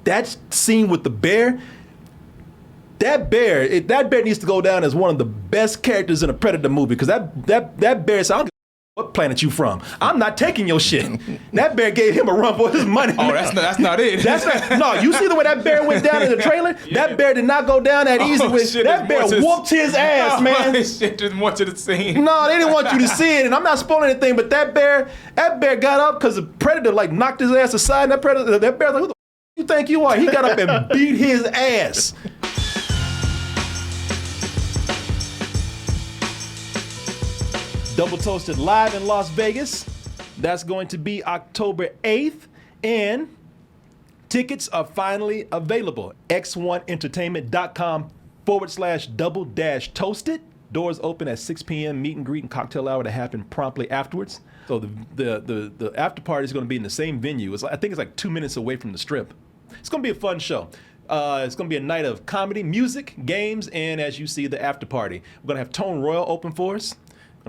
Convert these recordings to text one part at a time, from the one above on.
that scene with the bear, that bear needs to go down as one of the best characters in a Predator movie, because that bear said, I don't give a what planet you from. I'm not taking your shit. That bear gave him a run for his money. Oh, that's not it. No, you see the way that bear went down in the trailer? Yeah. That bear did not go down that easy. That bear whooped his ass, man. Shit, there's more to the scene. No, they didn't want you to see it, and I'm not spoiling anything, but that bear got up because the Predator like knocked his ass aside, and that bear was like, who the you think you are? He got up and beat his ass. Double Toasted live in Las Vegas. That's going to be October 8th, and tickets are finally available. x1entertainment.com/double-toasted. Doors open at 6 p.m. Meet and greet and cocktail hour to happen promptly afterwards. So the after party is going to be in the same venue. I think it's like 2 minutes away from the Strip. It's going to be a fun show. It's going to be a night of comedy, music, games, and as you see, the after party. We're going to have Tone Royal open for us.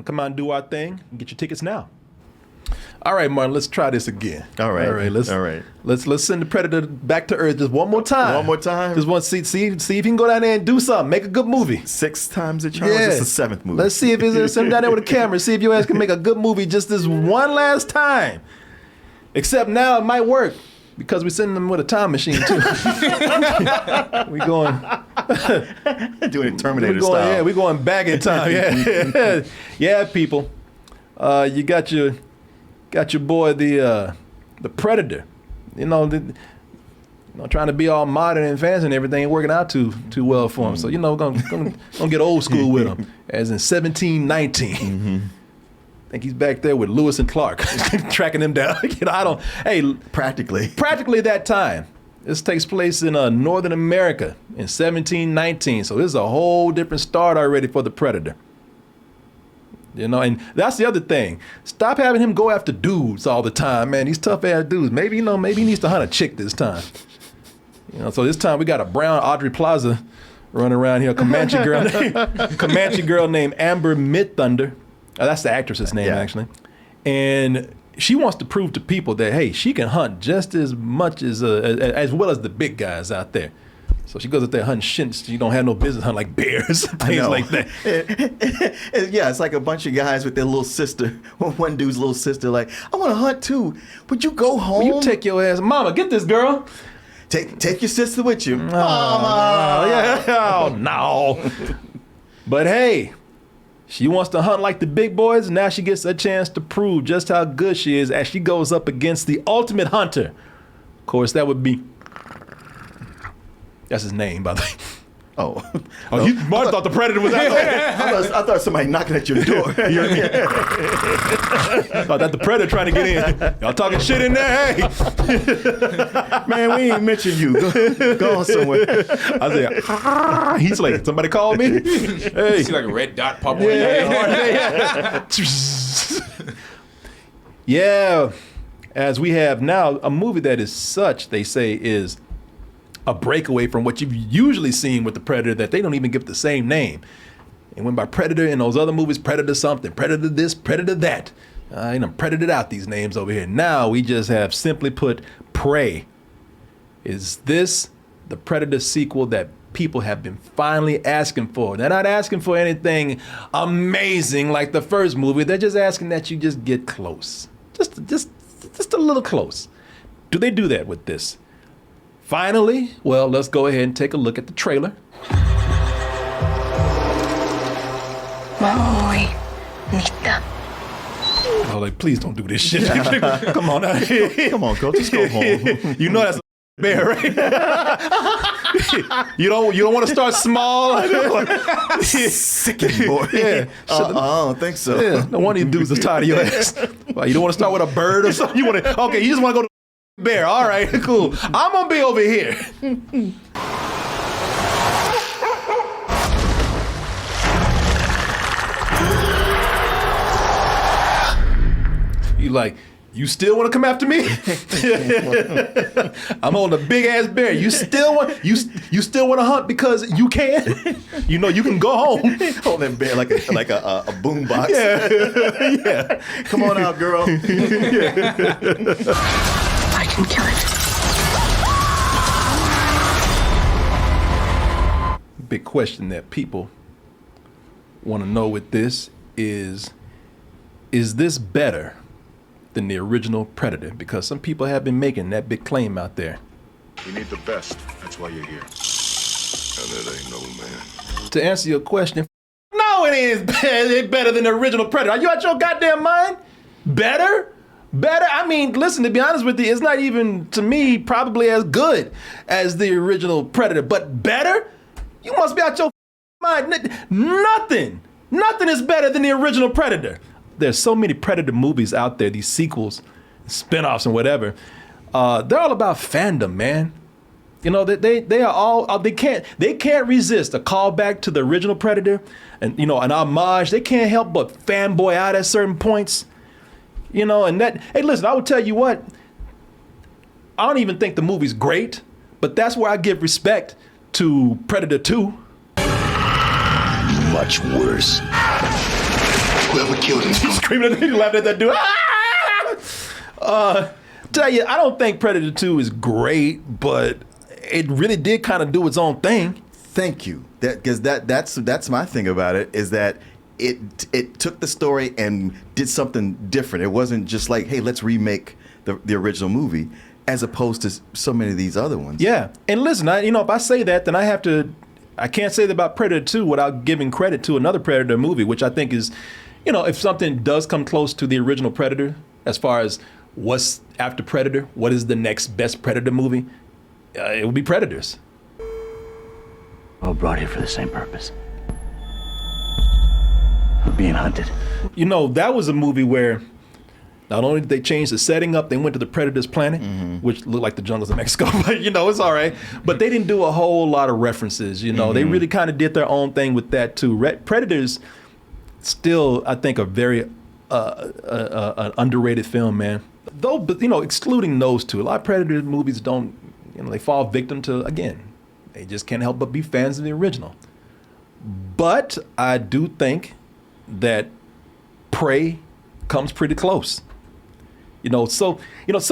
Come out and do our thing and get your tickets now. All right, Martin, let's try this again. All right. Let's send the Predator back to Earth just one more time. One more time. Just want to see if he can go down there and do something. Make a good movie. 6 times the charm. Yeah. This is the 7th movie. Let's see if there's something down there with a camera. See if your ass can make a good movie just this one last time. Except now it might work because we're sending them with a time machine too. We going doing Terminator style. Yeah, we're going back in time. Yeah, yeah, people. You got your boy the Predator. Trying to be all modern and fancy and everything ain't working out too well for him. So gonna get old school with him, as in 1719. Mm-hmm. I think he's back there with Lewis and Clark, tracking him down. Practically that time. This takes place in Northern America in 1719. So this is a whole different start already for the Predator. And that's the other thing. Stop having him go after dudes all the time, man. These tough ass dudes. Maybe he needs to hunt a chick this time. So this time we got a brown Audrey Plaza running around here, Comanche girl named Amber Midthunder. That's the actress's name, actually. And she wants to prove to people that, hey, she can hunt just as much as well as the big guys out there. So she goes out there hunting shits. She don't have no business hunting like bears, things like that. Yeah, it's like a bunch of guys with their little sister. One dude's little sister, like, I want to hunt too. Would you go home? Will you take your ass, Mama? Get this girl. Take your sister with you, Mama. Yeah. Oh no. But hey. She wants to hunt like the big boys. Now she gets a chance to prove just how good she is as she goes up against the ultimate hunter. Of course, that would be... That's his name, by the way. Martin thought the Predator was out there. I thought somebody knocking at your door. Thought that the Predator trying to get in. Y'all talking shit in there, hey. Man, we ain't mentioned you. Go on somewhere. I said, he's like, somebody called me? Hey. You see like a red dot pop on Yeah. As we have now a movie that is such, they say, is a breakaway from what you've usually seen with the Predator, that they don't even give the same name. And when by Predator in those other movies, Predator something, Predator this, Predator that. Predatored out these names over here. Now we just have simply put Prey. Is this the Predator sequel that people have been finally asking for? They're not asking for anything amazing like the first movie. They're just asking that you just get close. Just a little close. Do they do that with this? Finally, well, let's go ahead and take a look at the trailer. Oh, like, please don't do this shit. Come on now. Come on, girl, just go home. You know that's a bear, right? You don't want to start small. Sickening, boy. Yeah. I don't think so. Yeah. No one of these dudes is tired of your ass. Like, you don't want to start with a bird or something. You just want to go to bear. All right, cool. I'm gonna be over here. You like, you still want to come after me? I'm on a big ass bear. You still want to hunt because you can? You know you can go home. Hold that bear like a boom box. Yeah. Yeah. Come on out, girl. I can kill it. big question that people want to know with this is this better than the original Predator? Because some people have been making that big claim out there. We need the best. That's why you're here. And it ain't no man. To answer your question, no, it ain't better than the original Predator. Are you out your goddamn mind? Better? Better? I mean, listen, to be honest with you, it's not even, to me, probably as good as the original Predator. But better? You must be out your mind. Nothing is better than the original Predator. There's so many Predator movies out there, these sequels, spinoffs and whatever. They're all about fandom, man. You know, they are all, they can't resist a callback to the original Predator and, you know, an homage. They can't help but fanboy out at certain points. You know, and that, hey, listen, I will tell you what, I don't even think the movie's great, but that's where I give respect to Predator 2. Much worse. Whoever killed him. He's screaming at me, laughing at that dude. Tell you, I don't think Predator 2 is great, but it really did kind of do its own thing. Thank you. Because that's my thing about it, is that it took the story and did something different. It wasn't just like, hey, let's remake the original movie, as opposed to so many of these other ones. Yeah, and listen, if I say that, then I can't say that about Predator 2 without giving credit to another Predator movie, which I think is, if something does come close to the original Predator, as far as what's after Predator, what is the next best Predator movie, it would be Predators. All brought here for the same purpose. We're being hunted. That was a movie where not only did they change the setting up, they went to the Predators planet, which looked like the jungles of Mexico, but it's all right. But they didn't do a whole lot of references, They really kind of did their own thing with that too. Predators still, I think, a very an underrated film, man. Though, but excluding those two, a lot of Predator movies don't, they fall victim to, again, they just can't help but be fans of the original. But I do think that Prey comes pretty close. So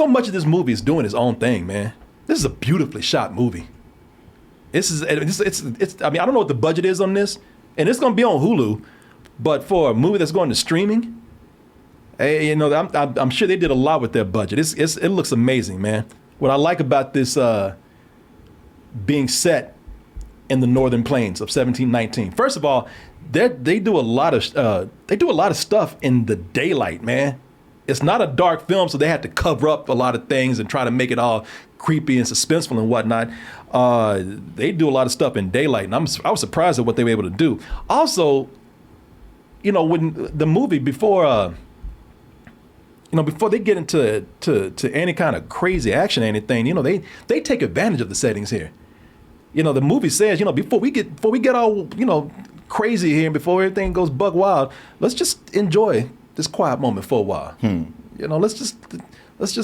much of this movie is doing its own thing, man. This is a beautifully shot movie. It's I mean, I don't know what the budget is on this, and it's going to be on Hulu, but for a movie that's going to streaming, hey, I'm sure they did a lot with their budget. It looks amazing, man. What I like about this being set in the northern plains of 1719. First of all, they do a lot of stuff in the daylight, man. It's not a dark film, so they had to cover up a lot of things and try to make it all creepy and suspenseful and whatnot. They do a lot of stuff in daylight, and I was surprised at what they were able to do. Also, when the movie before they get into any kind of crazy action or anything, they take advantage of the settings here. The movie says, before we get all, crazy here and before everything goes buck wild, let's just enjoy this quiet moment for a while. Let's just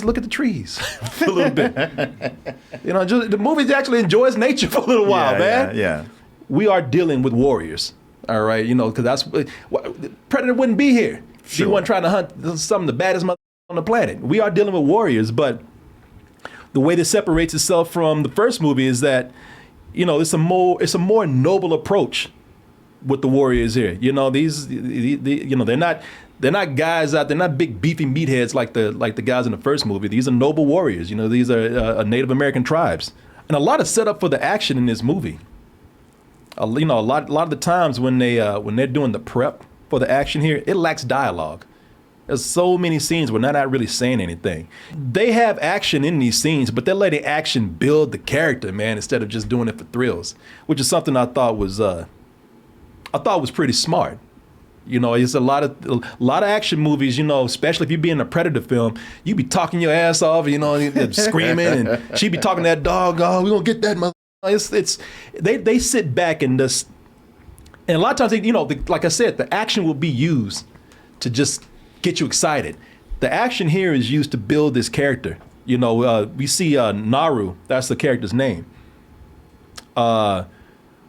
look at the trees for a little bit. The movie actually enjoys nature for a little while, man. Yeah. We are dealing with warriors, all right? Because that's Predator wouldn't be here. He wasn't trying to hunt some of the baddest on the planet. We are dealing with warriors, but the way this separates itself from the first movie is that, it's a more noble approach with the warriors here. They're not guys out. They're not big beefy meatheads like the guys in the first movie. These are noble warriors. These are Native American tribes, and a lot of setup for the action in this movie. A lot of the times when they're doing the prep for the action here, it lacks dialogue. There's so many scenes where they're not really saying anything. They have action in these scenes, but they're letting action build the character, man, instead of just doing it for thrills, which is something I thought was pretty smart. It's a lot of action movies, especially if you be in a Predator film, you be talking your ass off, screaming, and she be talking to that dog, oh, we gonna get that mother. They sit back and just, and a lot of times, like I said, the action will be used to just get you excited. The action here is used to build this character. We see Naru, that's the character's name, who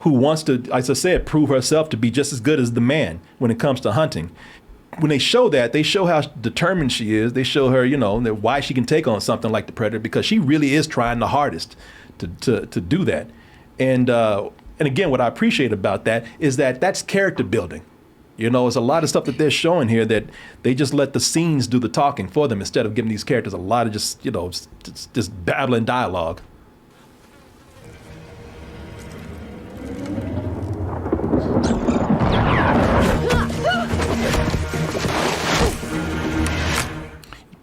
wants to, as I said, prove herself to be just as good as the man when it comes to hunting. When they show that, they show how determined she is. They show her, why she can take on something like the Predator, because she really is trying the hardest to do that. And And again, what I appreciate about that is that that's character building. You know, it's a lot of stuff that they're showing here that they just let the scenes do the talking for them instead of giving these characters a lot of just, you know, just babbling dialogue.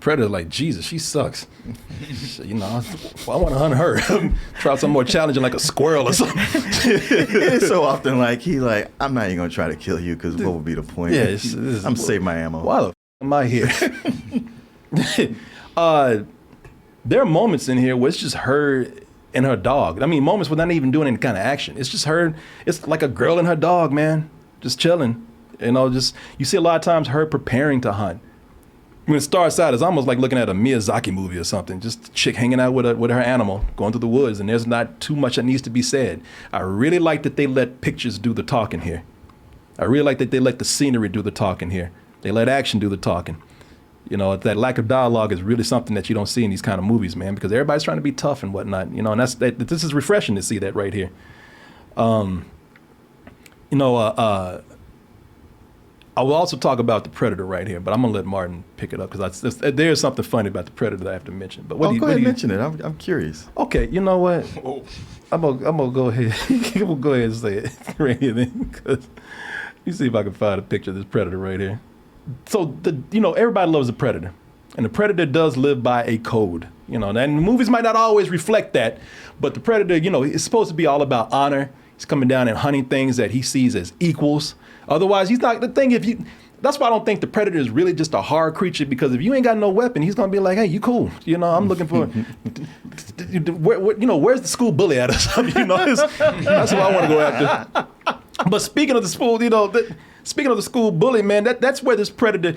Predator, like, Jesus, she sucks. You know, I want to hunt her. Try something more challenging, like a squirrel or something. It's so often like he like, I'm not even gonna try to kill you because what would be the point? Yeah, I'm saving my ammo. Why the am I here? There are moments in here where it's just her and her dog. I mean, moments without even doing any kind of action. It's just her. It's like a girl and her dog, man, just chilling. You know, just you see a lot of times her preparing to hunt. When it starts out, it's almost like looking at a Miyazaki movie or something. Just a chick hanging out with her animal, going through the woods, and there's not too much that needs to be said. I really like that they let pictures do the talking here. I really like that they let the scenery do the talking here. They let action do the talking. You know, that lack of dialogue is really something that you don't see in these kind of movies, man, because everybody's trying to be tough and whatnot. You know, and this is refreshing to see that right here. I will also talk about the Predator right here, but I'm gonna let Martin pick it up because there's something funny about the Predator that I have to mention. But Go ahead, mention it. I'm curious. Okay, you know what? I'm gonna go ahead. We'll go ahead and say it right here then, because you see if I can find a picture of this Predator right here. So everybody loves the Predator, and the Predator does live by a code. You know, and movies might not always reflect that, but the Predator, you know, it's supposed to be all about honor. He's coming down and hunting things that he sees as equals. Otherwise, he's not the thing. That's why I don't think the Predator is really just a hard creature, because if you ain't got no weapon, he's gonna be like, hey, you cool. You know, I'm looking for, where's the school bully at or something? You know, that's what I want to go after. But speaking of the school, speaking of the school bully, man, that's where this Predator,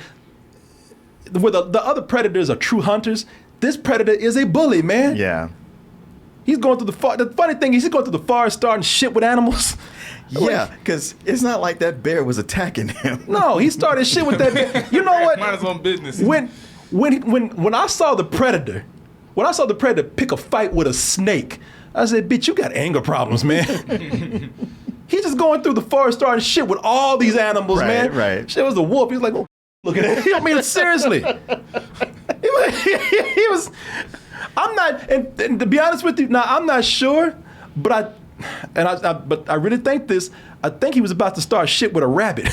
where the other Predators are true hunters. This Predator is a bully, man. Yeah. He's going through the funny thing is he's going through the forest starting shit with animals. Yeah, because it's not like that bear was attacking him. No, he started shit with that bear. You know what? Mind his own business. When I saw the Predator, pick a fight with a snake, I said, bitch, you got anger problems, man. He's just going through the forest starting shit with all these animals, man. Right. Shit was a wolf. He's like, oh, look at it. I mean, seriously. He was. I'm not, and to be honest with you, now I'm not sure, but I really think this. I think he was about to start shit with a rabbit,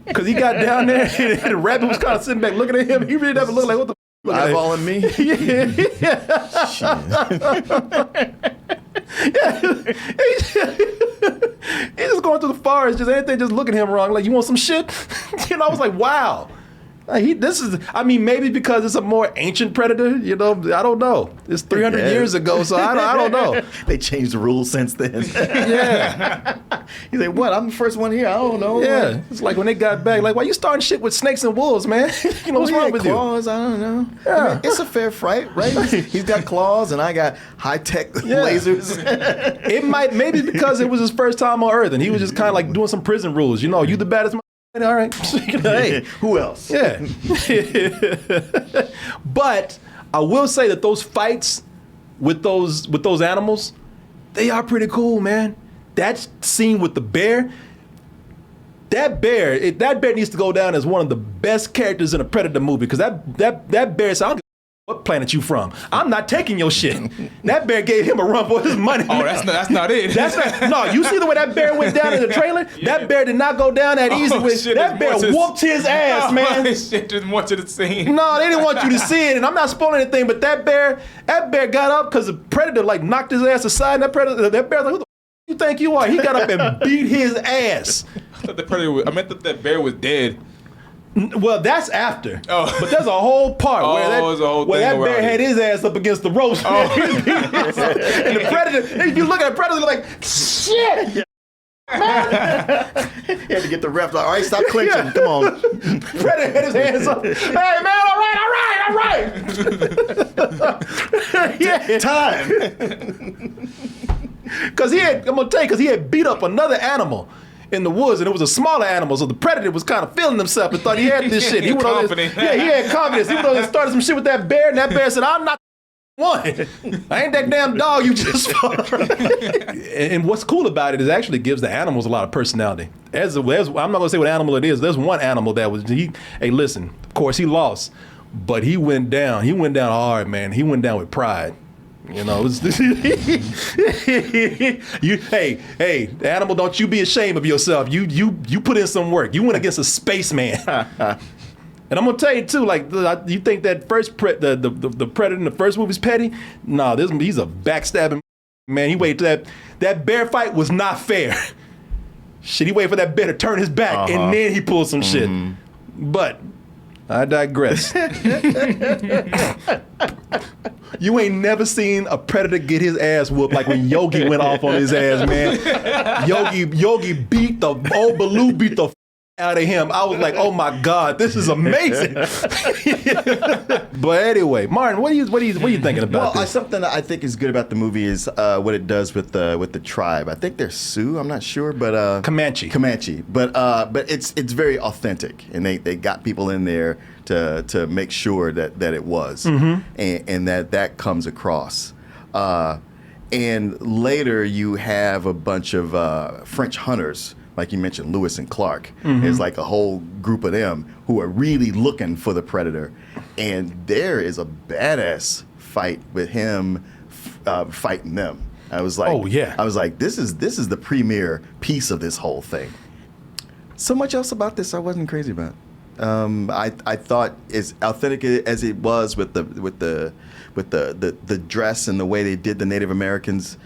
because he got down there and the rabbit was kind of sitting back looking at him. He really never looked like, what the Eyeballing me? He's just going through the forest, just anything, just looking at him wrong. Like, you want some shit? You know, I was like, wow. Maybe because it's a more ancient Predator, you know, I don't know. It's 300 years ago, so I don't know. They changed the rules since then. Yeah. He's like, what? I'm the first one here. I don't know. Yeah. It's like when they got back, like, why you starting shit with snakes and wolves, man? You know, what's wrong with claws, I don't know. Yeah. I mean, it's a fair fight, right? He's got claws and I got high-tech lasers. It might, maybe because it was his first time on Earth and he was just kind of like doing some prison rules. You know, you the baddest. All right. Hey, who else? Yeah. But I will say that those fights with those animals, they are pretty cool, man. That scene with the bear, that bear needs to go down as one of the best characters in a Predator movie, because that bear said, I don't give a what planet you from. I'm not taking your shit. That bear gave him a run for his money. Oh, that's not it. No, you see the way that bear went down in the trailer? Yeah. That bear did not go down that easy. That bear whooped his ass, man. Shit, there's more to the scene. No, they didn't want you to see it, and I'm not spoiling anything, but that bear got up because the Predator like knocked his ass aside, and that bear like, who the you think you are? He got up and beat his ass. I meant that that bear was dead. Well, that's after. Oh. But there's a whole part where that bear had his ass up against the ropes. Oh. And the Predator, if you look at the Predator, like, shit! He had to get the ref like, all right, stop clinching. Yeah. Come on. Predator had his hands up. Hey, man, all right. Yeah. Time. Because I'm going to tell you, because he had beat up another animal in the woods, and it was a smaller animal, so the Predator was kind of feeling himself and thought he had this shit. He had confidence. He went over and started some shit with that bear, and that bear said, I'm not one. I ain't that damn dog you just fought. And what's cool about it is actually gives the animals a lot of personality. I'm not gonna say what animal it is. There's one animal that was hey, listen, of course he lost, but he went down. He went down hard, man. He went down with pride. You know, hey, animal, don't you be ashamed of yourself. You put in some work. You went against a spaceman. And I'm gonna tell you too, like, you think that first the Predator in the first movie is petty? No, he's a backstabbing man. He waited that bear fight was not fair. Shit, he waited for that bear to turn his back, and then he pulled some shit. But I digress. You ain't never seen a Predator get his ass whooped like when Yogi went off on his ass, man. Yogi beat Baloo beat the out of him. I was like, oh my God, this is amazing. But anyway, Martin, what are you thinking about this? Something that I think is good about the movie is what it does with the tribe. I think they're Sioux. I'm not sure, but Comanche. But it's very authentic, and they got people in there to make sure that it was, and that comes across. And later you have a bunch of French hunters. Like you mentioned, Lewis and Clark. There's like a whole group of them who are really looking for the Predator. And there is a badass fight with him fighting them. I was like, oh, yeah. I was like, this is the premier piece of this whole thing. So much else about this I wasn't crazy about. I thought as authentic as it was with the dress and the way they did the Native Americans,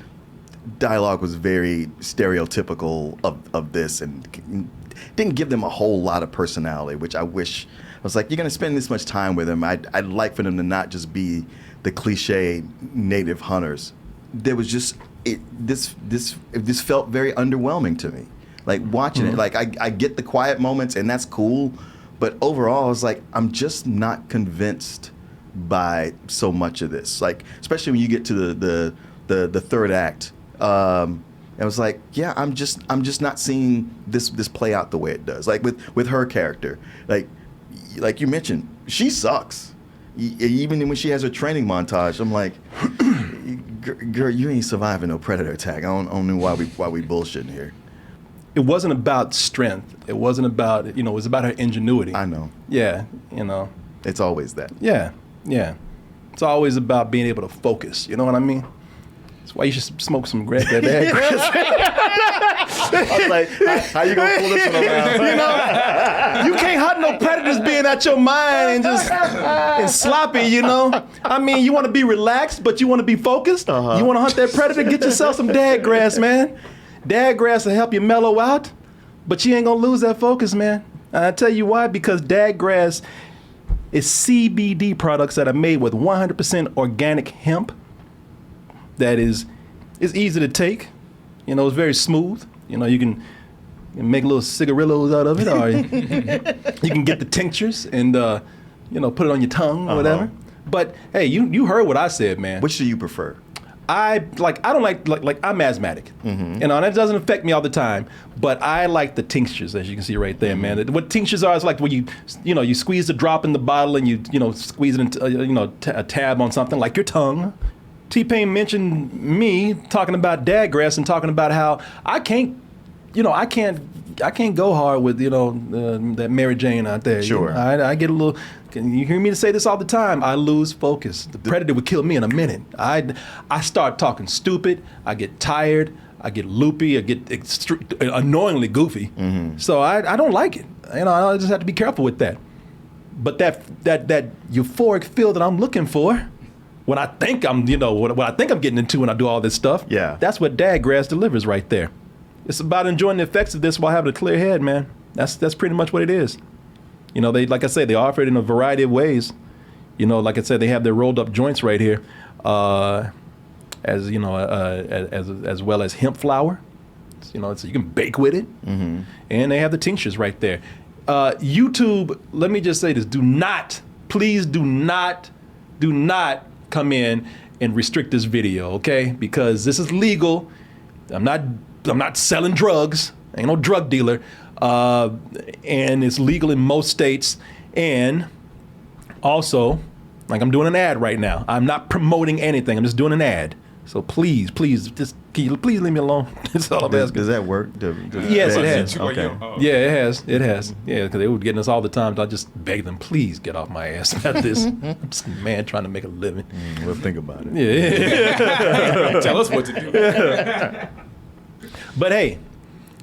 dialogue was very stereotypical of this and didn't give them a whole lot of personality, which I wish. I was like, you're going to spend this much time with them. I'd like for them to not just be the cliche native hunters. There was just this felt very underwhelming to me. Like watching it, like I get the quiet moments and that's cool, but overall I was like, I'm just not convinced by so much of this. Like especially when you get to the third act. I was like, yeah, I'm just not seeing this play out the way it does. Like with her character, like you mentioned, she sucks. Even when she has her training montage, I'm like, girl, you ain't surviving no Predator attack. I don't know why we bullshitting here. It wasn't about strength. It wasn't about, it was about her ingenuity. I know. Yeah, It's always that. Yeah. It's always about being able to focus. You know what I mean? That's why you should smoke some grass. I was like, how you gonna pull this one around? You can't hunt no predators being at your mind and sloppy. I mean, you want to be relaxed, but you want to be focused. You want to hunt that predator? Get yourself some dadgrass, man. Dadgrass will help you mellow out, but you ain't gonna lose that focus, man. I tell you why? Because dadgrass is CBD products that are made with 100% organic hemp. That is easy to take. It's very smooth. You can make little cigarillos out of it, or you can get the tinctures and put it on your tongue or whatever. But hey, you heard what I said, man. Which do you prefer? I don't like I'm asthmatic. That doesn't affect me all the time, but I like the tinctures, as you can see right there, man. What tinctures are is like when you squeeze the drop in the bottle and you squeeze it into a tab on something like your tongue. T-Pain mentioned me talking about dadgrass and talking about how I can't go hard with that Mary Jane out there. Sure. I get a little. You hear me say this all the time. I lose focus. The predator would kill me in a minute. I start talking stupid. I get tired. I get loopy. I get annoyingly goofy. So I don't like it. I just have to be careful with that. But that euphoric feel that I'm looking for. When I think I'm getting into when I do all this stuff, that's what dadgrass delivers right there. It's about enjoying the effects of this while having a clear head, man. That's pretty much what it is. They, like I say, they offer it in a variety of ways. Like I said, they have their rolled up joints right here, as well as hemp flour. So you can bake with it, and they have the tinctures right there. YouTube, let me just say this: please do not come in and restrict this video, okay? Because this is legal. I'm not selling drugs. I ain't no drug dealer. And it's legal in most states. And also, Like I'm doing an ad right now. I'm not promoting anything. I'm just doing an ad. So please, just please leave me alone. That's all I'm asking. Does that work? Yes, it has. Okay. Yeah, it has. It has. Yeah, because they were getting us all the time. So I just beg them, please get off my ass about this. I'm just a man trying to make a living. We'll think about it. Yeah. Tell us what to do. But hey,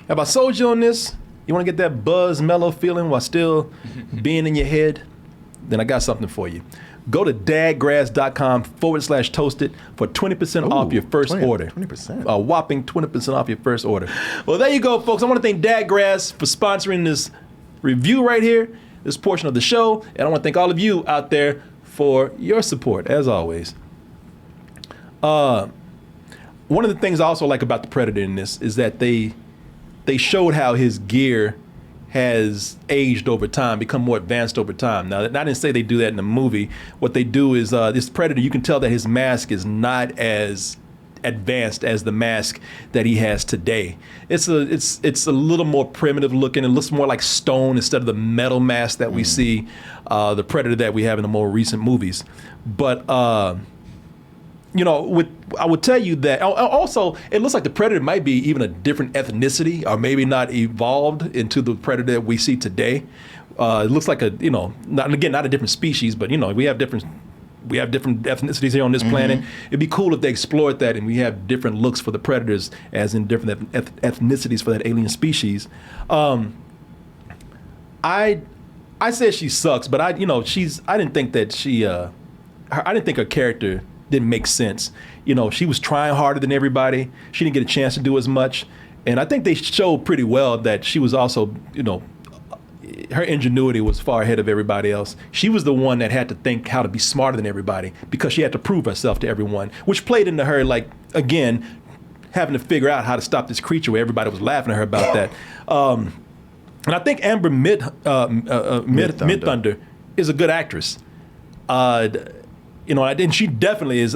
have I sold you on this? You want to get that buzz mellow feeling while still being in your head? Then I got something for you. Go to dadgrass.com/toasted for 20% off your first order. 20%. A whopping 20% off your first order. Well, there you go, folks. I want to thank Dadgrass for sponsoring this review right here, this portion of the show. And I want to thank all of you out there for your support, as always. One of the things I also like about the Predator in this is that they showed how his gear has aged over time, become more advanced over time. Now, I didn't say they do that in the movie. What they do is this Predator, you can tell that his mask is not as advanced as the mask that he has today. It's a little more primitive looking. It looks more like stone instead of the metal mask that we see the Predator that we have in the more recent movies. But I would tell you that also it looks like the Predator might be even a different ethnicity, or maybe not evolved into the Predator that we see today. It looks like not a different species, but we have different ethnicities here on this planet. It'd be cool if they explored that and we have different looks for the Predators, as in different ethnicities for that alien species. I said she sucks, but I didn't think her character didn't make sense. She was trying harder than everybody. She didn't get a chance to do as much. And I think they showed pretty well that she was also, her ingenuity was far ahead of everybody else. She was the one that had to think how to be smarter than everybody because she had to prove herself to everyone, which played into her, like, again, having to figure out how to stop this creature where everybody was laughing at her about that. And I think Amber Midthunder is a good actress. And she definitely is.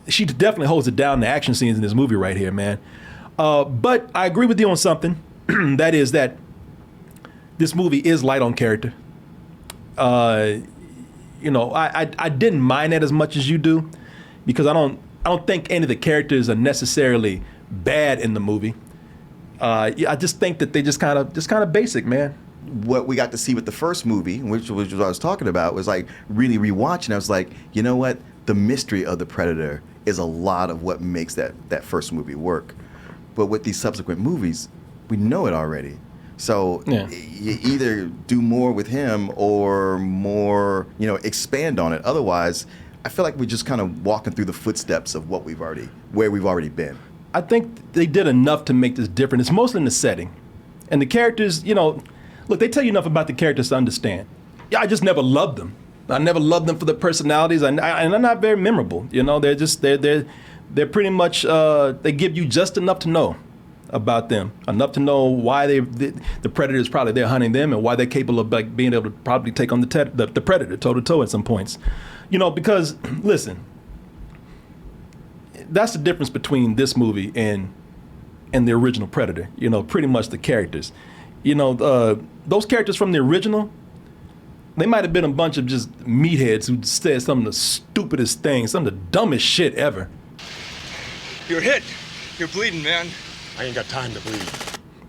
She definitely holds it down in the action scenes in this movie right here, man. But I agree with you on something. That is that this movie is light on character. I didn't mind that as much as you do, because I don't think any of the characters are necessarily bad in the movie. I just think that they just kind of basic, man. What we got to see with the first movie, which was what I was talking about, was like really rewatching. I was like, you know what? The mystery of the Predator is a lot of what makes that first movie work. But with these subsequent movies, we know it already. So you either do more with him or more, expand on it. Otherwise, I feel like we're just kind of walking through the footsteps of where we've already been. I think they did enough to make this different. It's mostly in the setting. And the characters, look, they tell you enough about the characters to understand. Yeah, I just never loved them. I never loved them for their personalities, and they're not very memorable. They're pretty much they give you just enough to know about them, enough to know why the Predator is probably there hunting them, and why they're capable of being able to probably take on the Predator toe to toe at some points. Because listen, that's the difference between this movie and the original Predator. Pretty much the characters. Those characters from the original, they might have been a bunch of just meatheads who said some of the stupidest things, some of the dumbest shit ever. You're hit. You're bleeding, man. I ain't got time to bleed.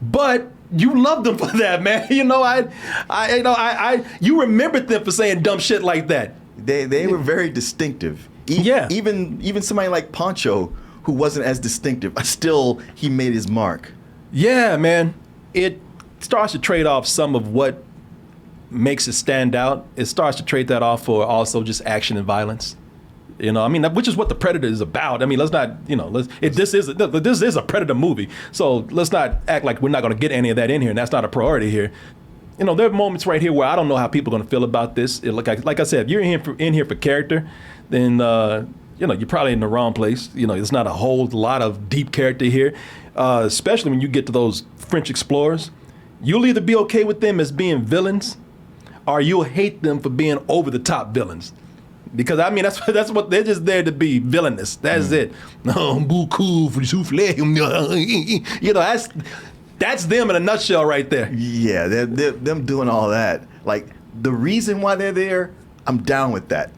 But you loved them for that, man. You remembered them for saying dumb shit like that. They were very distinctive. Even somebody like Poncho, who wasn't as distinctive, still he made his mark. Yeah, man. It starts to trade off some of what makes it stand out. It starts to trade that off for also just action and violence. Which is what the Predator is about. Let's not, this is a Predator movie. So let's not act like we're not going to get any of that in here, and that's not a priority here. There are moments right here where I don't know how people are going to feel about this. Like I said, if you're in here for character, then you're probably in the wrong place. There's not a whole lot of deep character here, especially when you get to those French explorers. You'll either be okay with them as being villains, or you'll hate them for being over the top villains. Because that's what they're just there to be, villainous. That's it. That's them in a nutshell right there. Yeah, they're them doing all that. Like, the reason why they're there, I'm down with that.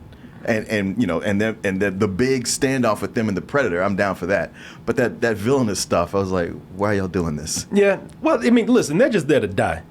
and you know, and the big standoff with them and the Predator, I'm down for that. But that villainous stuff, I was like, why are y'all doing this? Yeah. Well, I mean, listen, they're just there to die.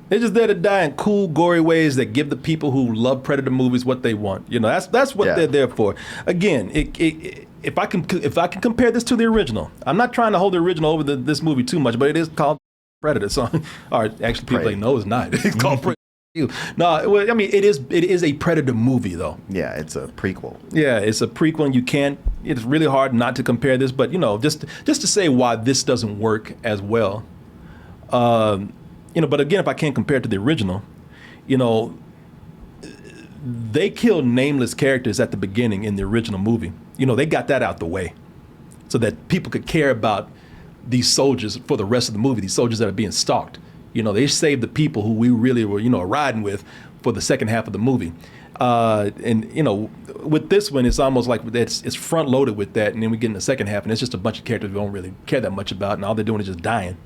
They're just there to die in cool, gory ways that give the people who love Predator movies what they want. You know, that's what they're there for. Again, if I can compare this to the original, I'm not trying to hold the original over this movie too much, but it is called Predator. So, or actually, people like, no, it's not. It's called Predator. No, well, I mean, it is a Predator movie, though. Yeah, it's a prequel. Yeah, it's a prequel, and you can't. It's really hard not to compare this, but you know, just to say why this doesn't work as well. You know, but again, if I can't compare it to the original, you know, they killed nameless characters at the beginning in the original movie. You know, they got that out the way so that people could care about these soldiers for the rest of the movie, these soldiers that are being stalked. You know, they saved the people who we really were, you know, riding with for the second half of the movie. And, you know, with this one, it's almost like it's front loaded with that. And then we get in the second half and it's just a bunch of characters we don't really care that much about. And all they're doing is just dying.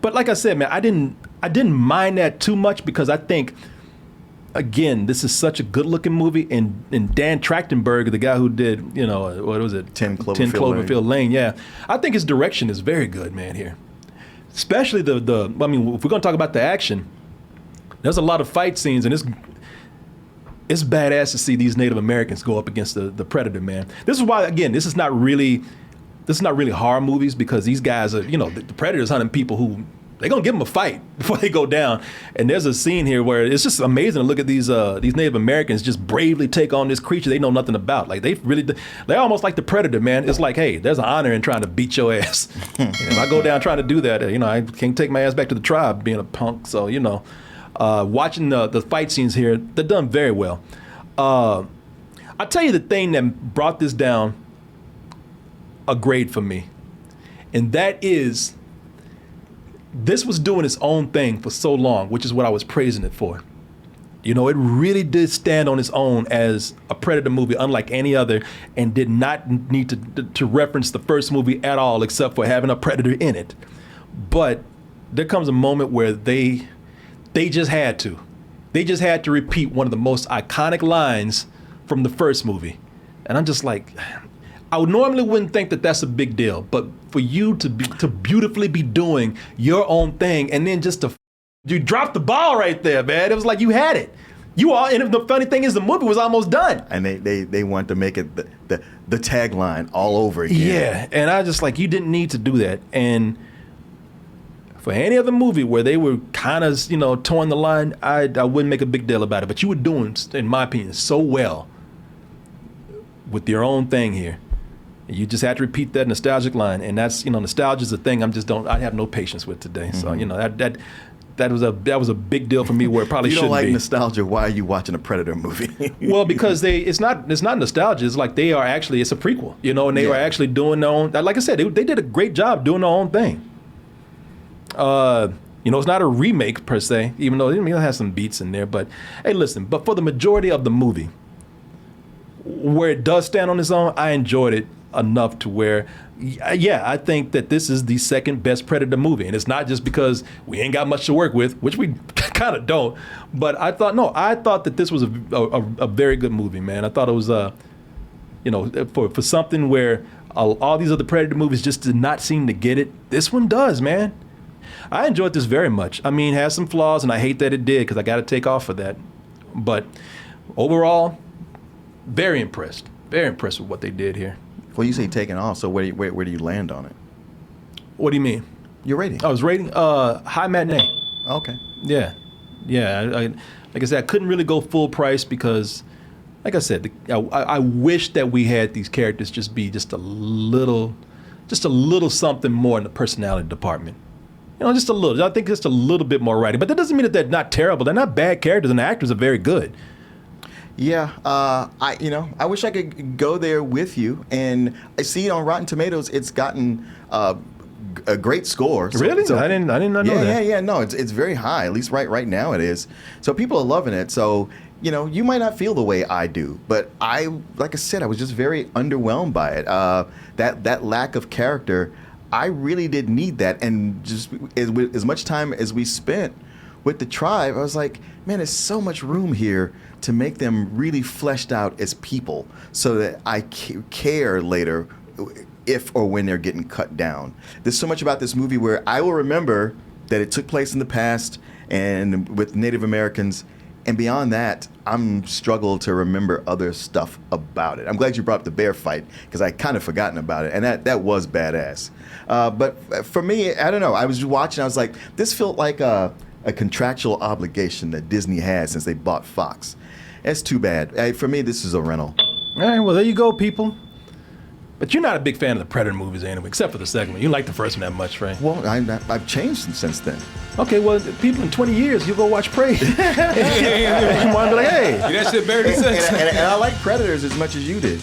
But like I said, man, I didn't mind that too much because I think, again, this is such a good-looking movie, and Dan Trachtenberg, the guy who did, you know, what was it? 10 Cloverfield Lane. Yeah, I think his direction is very good, man. Here, especially I mean, if we're gonna talk about the action, there's a lot of fight scenes, and it's badass to see these Native Americans go up against the Predator, man. This is why, again, this is not really horror movies because these guys are, you know, the Predator's hunting people who they're gonna give them a fight before they go down. And there's a scene here where it's just amazing to look at these Native Americans just bravely take on this creature they know nothing about. Like they're almost like the Predator, man. It's like, hey, there's an honor in trying to beat your ass. And if I go down trying to do that, you know, I can't take my ass back to the tribe being a punk. So, you know, watching the fight scenes here, they're done very well. I'll tell you the thing that brought this down a grade for me, and that is this was doing its own thing for so long, which is what I was praising it for. You know, it really did stand on its own as a Predator movie, unlike any other, and did not need to reference the first movie at all, except for having a Predator in it. But there comes a moment where they just had to. They just had to repeat one of the most iconic lines from the first movie. And I'm just like, I normally wouldn't think that that's a big deal, but for you to beautifully be doing your own thing and then just you dropped the ball right there, man. It was like you had it. And the funny thing is the movie was almost done. And they want to make it the tagline all over again. Yeah, and I just like, you didn't need to do that. And for any other movie where they were kind of, you know, towing the line, I wouldn't make a big deal about it. But you were doing, in my opinion, so well with your own thing here. You just had to repeat that nostalgic line, and that's, you know, nostalgia is a thing I have no patience with today. So, you know, that was a big deal for me where it probably shouldn't be. You don't like nostalgia, why are you watching a Predator movie? Well, because it's not nostalgia. It's like it's a prequel, you know, and they were actually doing their own, like I said, they did a great job doing their own thing. You know, it's not a remake per se, even though it has some beats in there, but hey, listen, but for the majority of the movie, where it does stand on its own, I enjoyed it enough to where, yeah, I think that this is the second best Predator movie. And it's not just because we ain't got much to work with, which we kind of don't, but I thought that this was a very good movie, man. I thought it was, you know, for something where all these other Predator movies just did not seem to get it, this one does, man. I enjoyed this very much. I mean, it has some flaws, and I hate that it did because I got to take off for that. But overall, very impressed. Very impressed with what they did here. Well, you say taking off, so where do you land on it? What do you mean? Your rating. I was rating high matinee. Okay. Yeah. Like I said, I couldn't really go full price because, like I said, I wish that we had these characters just be just a little something more in the personality department. You know, just a little. I think just a little bit more writing. But that doesn't mean that they're not terrible. They're not bad characters, and the actors are very good. Yeah, I wish I could go there with you, and I see on Rotten Tomatoes it's gotten a great score. Really? I didn't know that. Yeah. No, it's very high. At least right now it is. So people are loving it. So you know, you might not feel the way I do, but like I said, I was just very underwhelmed by it. That lack of character, I really did need that, and just as much time as we spent with the tribe, I was like, man, there's so much room here to make them really fleshed out as people, so that I care later if or when they're getting cut down. There's so much about this movie where I will remember that it took place in the past and with Native Americans, and beyond that, I'm struggled to remember other stuff about it. I'm glad you brought up the bear fight, because I kind of forgotten about it, and that was badass. But for me, I don't know. I was watching, I was like, this felt like a contractual obligation that Disney had since they bought Fox. That's too bad. For me, this is a rental. All right, well, there you go, people. But you're not a big fan of the Predator movies anyway, except for the second one. You like the first one that much, Frank. Well, I've changed since then. Okay, well, people in 20 years, you'll go watch Prey. and be like, hey. That shit better than sex. And I like Predators as much as you did.